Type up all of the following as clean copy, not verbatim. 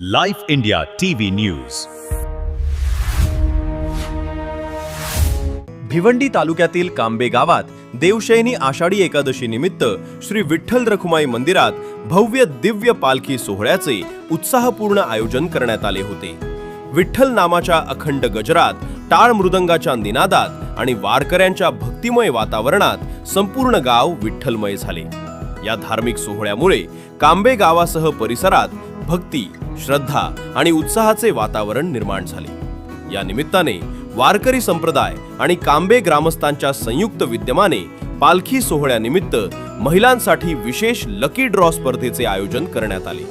Life India TV news. Bhiwandi तालुक्यातील कांबे गावात देवशयनी आषाढी एकादशी निमित्त श्री विठ्ठल रखुमाई मंदिरात भव्य दिव्य पालखी सोहळ्याचे उत्साहपूर्ण आयोजन करण्यात आले होते. विठ्ठल नामाच्या अखंड गजरात, टाळ मृदंगाच्या निनादात आणि वारकऱ्यांच्या भक्तिमय वातावरणात संपूर्ण गाव विठ्ठलमय झाले. या धार्मिक सोहळ्यामुळे कांबे गावासह परिसरात भक्ती, श्रद्धा आणि उत्साहाचे वातावरण निर्माण झाले. या निमित्ताने वारकरी संप्रदाय आणि कांबे ग्रामस्थांच्या संयुक्त विद्यमाने पालखी सोहळ्यानिमित्त महिलांसाठी विशेष लकी ड्रॉ स्पर्धेचे आयोजन करण्यात आले.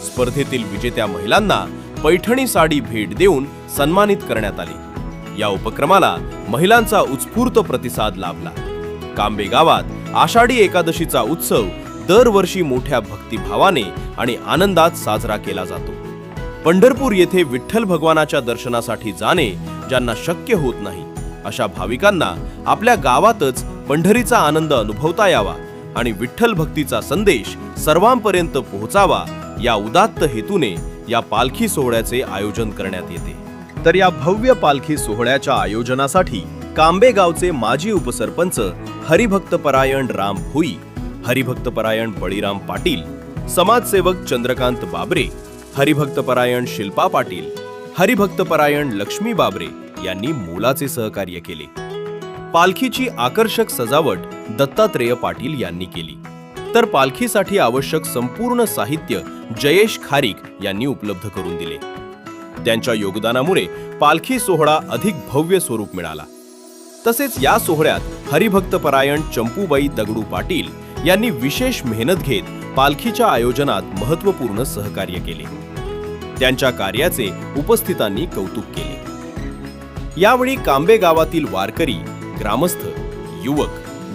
स्पर्धेतील विजेत्या महिलांना पैठणी साडी भेट देऊन सन्मानित करण्यात आले. या उपक्रमाला महिलांचा उत्स्फूर्त प्रतिसाद लाभला. कांबे गावात आषाढी एकादशीचा उत्सव दरवर्षी मोठ्या भक्तिभावाने आणि आनंदात साजरा केला जातो. पंढरपूर येथे विठ्ठल भगवानाच्या दर्शनासाठी जाणे ज्यांना शक्य होत नाही अशा भाविकांना आपल्या गावातच पंढरीचा आनंद अनुभवता यावा आणि विठ्ठल भक्तीचा संदेश सर्वांपर्यंत पोहोचावा या उदात्त हेतूने या पालखी सोहळ्याचे आयोजन करण्यात येते. तर या भव्य पालखी सोहळ्याच्या आयोजनासाठी कांबे गावचे माजी उपसरपंच हरिभक्तपरायण राम भोई, हरिभक्तपरायण बळीराम पाटील, समाजसेवक चंद्रकांत बाबरे, हरिभक्तपरायण शिल्पा पाटील, हरिभक्तपरायण लक्ष्मी बाबरे यांनी मोलाचे सहकार्य केले. पालखीची आकर्षक सजावट दत्तात्रेय पाटील यांनी केली. तर पालखीसाठी आवश्यक संपूर्ण साहित्य जयेश खारीक यांनी उपलब्ध करून दिले. त्यांच्या योगदानामुळे पालखी सोहळा अधिक भव्य स्वरूप मिळाला. तसेच या सोहळ्यात हरिभक्तपरायण चंपूबाई दगडू पाटील यांनी विशेष मेहनत घेत पालखीच्या आयोजनात महत्त्वपूर्ण सहकार्य केले. त्यांच्या कार्याचे उपस्थितांनी कौतुक केले. यावेळी कांबे गावातील वारकरी, ग्रामस्थ, युवक,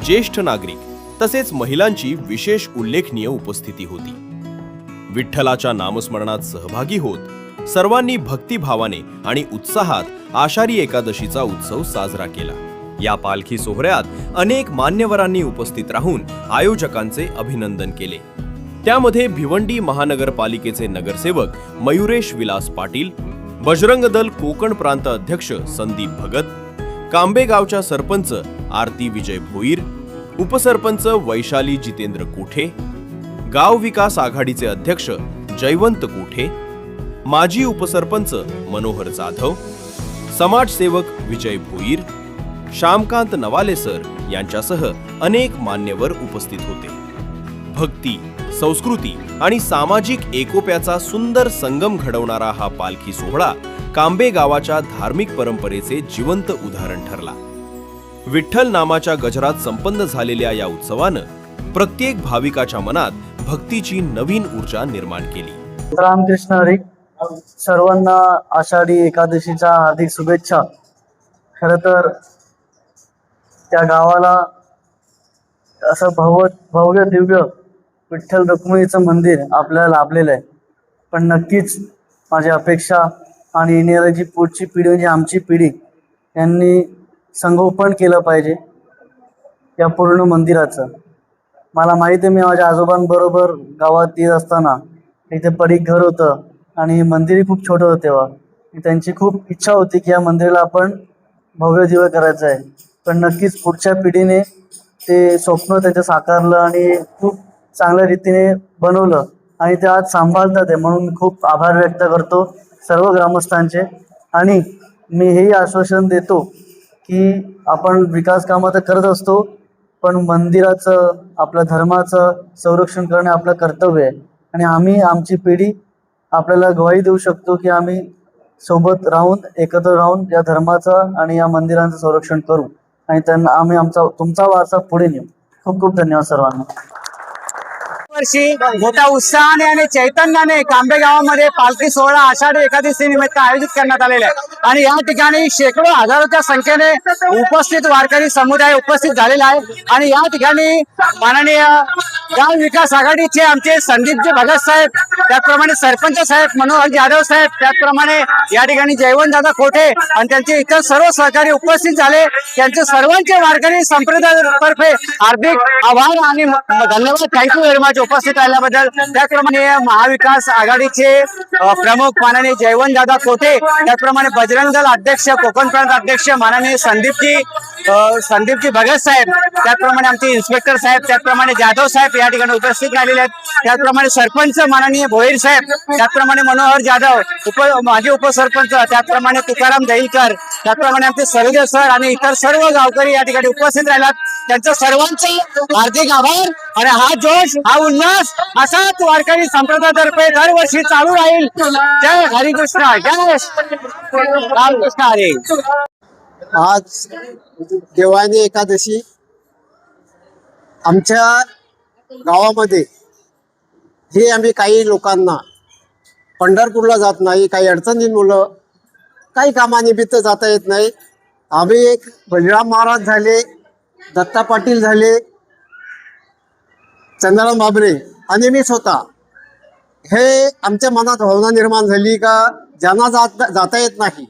ज्येष्ठ नागरिक तसेच महिलांची विशेष उल्लेखनीय उपस्थिती होती. विठ्ठलाच्या नामस्मरणात सहभागी होत सर्वांनी भक्तिभावाने आणि उत्साहात आषाढी एकादशीचा उत्सव साजरा केला. या पालखी सोहळ्यात अनेक मान्यवरांनी उपस्थित राहून आयोजकांचे अभिनंदन केले. त्यामध्ये भिवंडी महानगरपालिकेचे नगरसेवक मयुरेश विलास पाटील, बजरंग दल कोकण प्रांत अध्यक्ष संदीप भगत, कांबे गावच्या सरपंच आरती विजय भोईर, उपसरपंच वैशाली जितेंद्र कोठे, गाव विकास आघाडीचे अध्यक्ष जयवंत कोठे, माजी उपसरपंच मनोहर जाधव, समाजसेवक विजय भोईर, श्यामकांत नवाले सर यांच्यासह अनेक मान्यवर उपस्थित होते. भक्ती, संस्कृती आणि सामाजिक एकोप्याचा सुंदर संगम घडवणारा हा पालखी सोहळा कांबे गावाच्या धार्मिक परंपरेचे जिवंत उदाहरण ठरला. विठ्ठल नामाच्या गजरात संपन्न झालेल्या या उत्सवानं प्रत्येक भाविकाच्या मनात भक्तीची नवीन ऊर्जा निर्माण केली. रामकृष्ण हरी. सर्वांना आषाढी एकादशीच्या हार्दिक शुभेच्छा. खरं तर त्या गावाला असं भव्य दिव्य विठ्ठल रखुमाईचं मंदिर आपल्याला लाभलेलं आहे. पण नक्कीच माझी अपेक्षा आणि येणारी जी पुढची पिढी म्हणजे आमची पिढी यांनी संगोपन केलं पाहिजे या पूर्ण मंदिराचं. मला माहिती आहे, मी माझ्या आजोबांबरोबर गावात येत असताना इथे पडीक घर होतं आणि मंदिरही खूप छोटं होतं. तेव्हा त्यांची खूप इच्छा होती की या मंदिराला आपण भव्य दिव्य करायचं आहे. पण नक्कीच पुढच्या पिढीने ते स्वप्न त्याचं साकारलं आणि खूप चांगल्या रीतीने बनवलं आणि ते आज सांभाळतात आहे. म्हणून खूप आभार व्यक्त करतो सर्व ग्रामस्थांचे. आणि मी हेही आश्वासन देतो की आपण विकास कामं तर करत असतो, पण मंदिराचं, आपल्या धर्माचं संरक्षण करणे आपलं कर्तव्य आहे. आणि आम्ही, आमची पिढी आपल्याला ग्वाही देऊ शकतो की आम्ही सोबत राहून, एकत्र राहून या धर्माचं आणि या मंदिरांचं संरक्षण करू आणि त्यांना आम्ही तुमचा वारसा पुढे नेऊ. खूप खूप धन्यवाद सर्वांना. वर्षी मोठ्या उत्साहाने आणि चैतन्याने कांबे गावामध्ये पालखी सोहळा आषाढी एकादशी निमित्त आयोजित करण्यात आलेला आहे. आणि या ठिकाणी शेकडो हजारोच्या संख्येने उपस्थित वारकरी समुदाय उपस्थित झालेला आहे. आणि या ठिकाणी माननीय गाव विकास आघाडीचे आमचे संदीपजी भगत साहेब, त्याचप्रमाणे सरपंच साहेब मनोहर जाधव साहेब, त्याचप्रमाणे या ठिकाणी जयवंत दादा कोठे आणि त्यांचे इतर सर्व सहकारी उपस्थित झाले. त्यांचे सर्वांचे वारकरी संप्रदायातर्फे हार्दिक आभार आणि धन्यवाद. थँक्यू व्हेरी मच उपस्थित राहिल्याबद्दल. त्याचप्रमाणे महाविकास आघाडीचे प्रमुख माननीय जयवंत दादा कोठे, त्याचप्रमाणे बजरंग दल अध्यक्ष, कोकण प्रांत अध्यक्ष माननीय संदीपजी भगत साहेब, त्याचप्रमाणे आमचे इन्स्पेक्टर साहेब, त्याचप्रमाणे जाधव साहेब या ठिकाणी उपस्थित राहिलेले आहेत. त्याचप्रमाणे सरपंच माननीय भोईर साहेब, त्याचप्रमाणे मनोहर जाधव माजी उपसरपंच, त्याचप्रमाणे तुकाराम दहिलकर, त्याचप्रमाणे आमचे सरोदे सर आणि इतर सर्व गावकरी या ठिकाणी उपस्थित राहिलात. त्यांचं सर्वांचे हार्दिक आभार. आणि हा जोश, हा उल्हास असाच वारकरी संप्रदायातर्फे दरवर्षी चालू राहील. जय हरिकृष्ण, जय रामकृष्ण हरी. आज देवानी एकादशी आमच्या गावामध्ये हे आम्ही काही लोकांना पंढरपूरला जात नाही, काही अडचणीमुळं, काही कामानिमित्त जाता येत नाही. आम्ही एक बलराम महाराज झाले, दत्ता पाटील झाले, चंद्रराम बाबरे आणि मी स्वतः, हे आमच्या मनात भावना निर्माण झाली का ज्यांना जाता येत नाही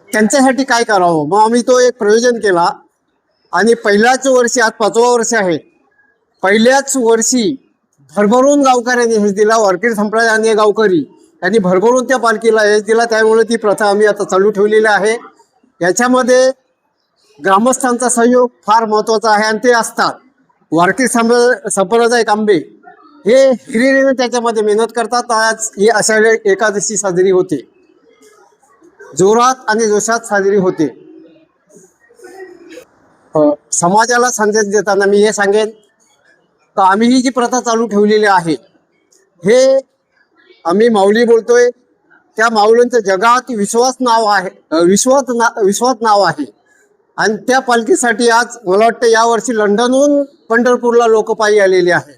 त्यांच्यासाठी काय करावं. मग आम्ही तो एक प्रयोजन केला आणि पहिल्याच वर्षी, आज 5वं वर्ष आहे, पहिल्याच वर्षी भरभरून गावकऱ्यांनी हेच दिला. वारकरी संप्रदायाने गावकरी यांनी भरभरून त्या पालखीला हेच दिला. त्यामुळे ती प्रथा आम्ही आता चालू ठेवलेली आहे. याच्यामध्ये ग्रामस्थांचा सहयोग फार महत्त्वाचा आहे आणि ते असतात. वारकरी संप्रदाय कांबे हे हिरिरीने त्याच्यामध्ये मेहनत करतात. आज ही आषाढी एकादशी साजरी होते, जोरात आणि जोशात साजरी होते. समाजाला संदेश देताना मी हे सांगेन का आम्ही ही जी प्रथा चालू ठेवलेली आहे, हे आम्ही माऊली बोलतोय, त्या माऊलींचं जगात विश्वात नाव आहे. आणि त्या पालखीसाठी आज मला वाटतं यावर्षी लंडनहून पंढरपूरला लोक पायी आलेले आहे.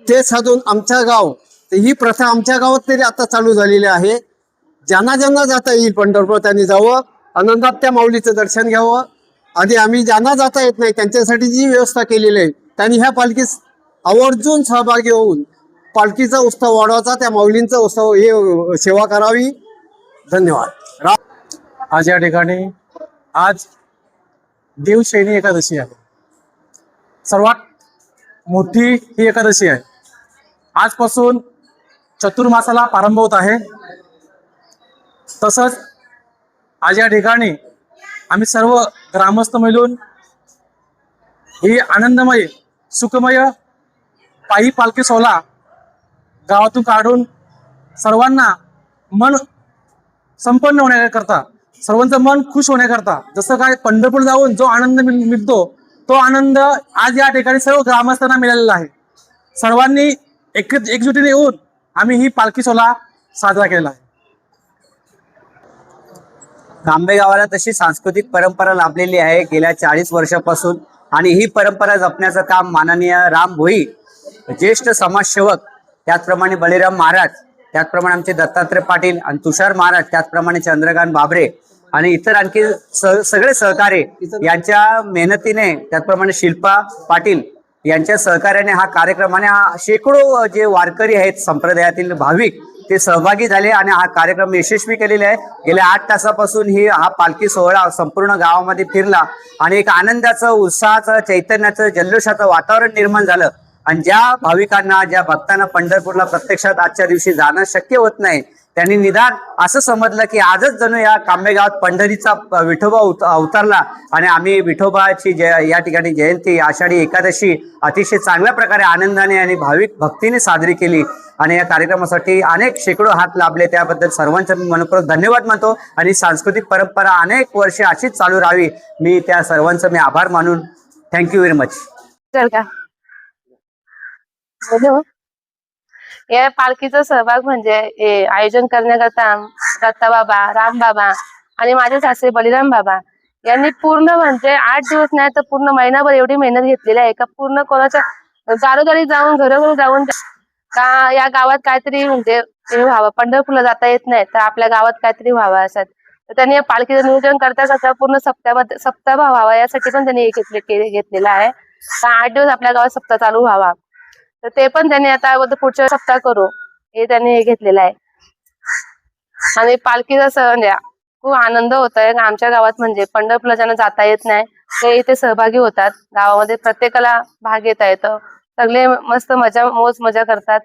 ते साधून आमच्या गाव, ही प्रथा आमच्या गावात तरी आता चालू झालेली आहे. ज्यांना जाता येईल पंढरपूर त्यांनी जावं, आनंदात त्या माऊलीचं दर्शन घ्यावं. आणि आम्ही ज्यांना जाता येत नाही त्यांच्यासाठी जी व्यवस्था केलेली आहे त्यांनी ह्या पालखीस आवर्जून सहभागी होऊन पालखीचा उत्सव वाढवायचा, त्या माऊलींचा उत्सव हे सेवा करावी. धन्यवाद. आज या ठिकाणी आज देवशयनी एकादशी आहे. सर्वात मोठी ही एकादशी आहे. आजपासून चतुर्मासाला प्रारंभ होत आहे. तसंच आज या ठिकाणी आम्ही सर्व ग्रामस्थ मिळून ही आनंदमय सुखमय पायी पालखी सोहळा गावातून काढून सर्वांना मन संपन्न होण्याकरता, सर्वांचं मन खुश होण्याकरता, जसं काय पंढरपूर जाऊन जो आनंद मिळतो तो आनंद आज या ठिकाणी सर्व ग्रामस्थांना मिळालेला आहे. सर्वांनी एकजुटीने येऊन आम्ही ही पालखी सोहळा साजरा केला आहे. कांबे गावाला तशी सांस्कृतिक परंपरा लाभलेली आहे गेल्या 40 वर्षापासून. आणि ही परंपरा जपण्याचं काम माननीय राम भोई, ज्येष्ठ समाजसेवक, त्याचप्रमाणे बळीराम महाराज, त्याचप्रमाणे आमचे दत्तात्रय पाटील आणि तुषार महाराज, त्याचप्रमाणे चंद्रकांत बाबरे आणि इतर आणखी सगळे सहकारी यांच्या मेहनतीने, त्याचप्रमाणे शिल्पा पाटील यांच्या सहकार्याने हा कार्यक्रम आणि शेकडो जे वारकरी आहेत संप्रदायातील भाविक ते सहभागी झाले आणि हा कार्यक्रम यशस्वी केलेला आहे. गेल्या 8 तासापासून हा पालखी सोहळा संपूर्ण गावामध्ये फिरला आणि एक आनंदाचं, उत्साहाचं, चैतन्याचं, जल्लोषाचं वातावरण निर्माण झालं. आणि ज्या भाविकांना, ज्या भक्तांना पंढरपूरला प्रत्यक्षात आजच्या दिवशी जाणं शक्य होत नाही त्यांनी निदान असं समजलं की आजच जणू या कांबे गावात पंढरीचा विठोबा अवतरला. आणि आम्ही विठोबाची या ठिकाणी जयंती, आषाढी एकादशी अतिशय चांगल्या प्रकारे आनंदाने आणि भाविक भक्तीने साजरी केली. आणि या कार्यक्रमासाठी अनेक शेकडो हात लाभले. त्याबद्दल सर्वांचा मी मनपूर्वक धन्यवाद मानतो. आणि सांस्कृतिक परंपरा अनेक वर्षे अशीच चालू राहावी, मी त्या सर्वांचा मी आभार मानून थँक्यू व्हेरी मच. या पालखीचा सहभाग म्हणजे आयोजन करण्याकरता दत्ता बाबा, राम बाबा आणि माझे सासरे बलिराम बाबा यांनी पूर्ण म्हणजे 8 दिवस नाही तर पूर्ण महिनाभर एवढी मेहनत घेतलेली आहे का पूर्ण कोणाच्या दारोदारी जाऊन, घरोघरी जाऊन का या गावात काहीतरी म्हणजे हे व्हावं, पंढरपूरला जाता येत नाही तर आपल्या गावात काहीतरी व्हावं असं. तर त्यांनी या पालखीचं नियोजन करता पूर्ण सप्ताह व्हावा यासाठी पण त्यांनी घेतलेला आहे. का 8 दिवस आपल्या गावात सप्ताह चालू व्हावा. तर ते पण त्यांनी आता पुढच्या सप्ताह करू हे त्यांनी घेतलेलं आहे. आणि पालखीचा सण म्हणजे खूप आनंद होत आहे. आमच्या गावात म्हणजे पंढरपूरला ज्यांना जाता येत नाही ते इथे सहभागी होतात. गावामध्ये प्रत्येकाला भाग घेता येतं. सगळे मस्त मजा करतात.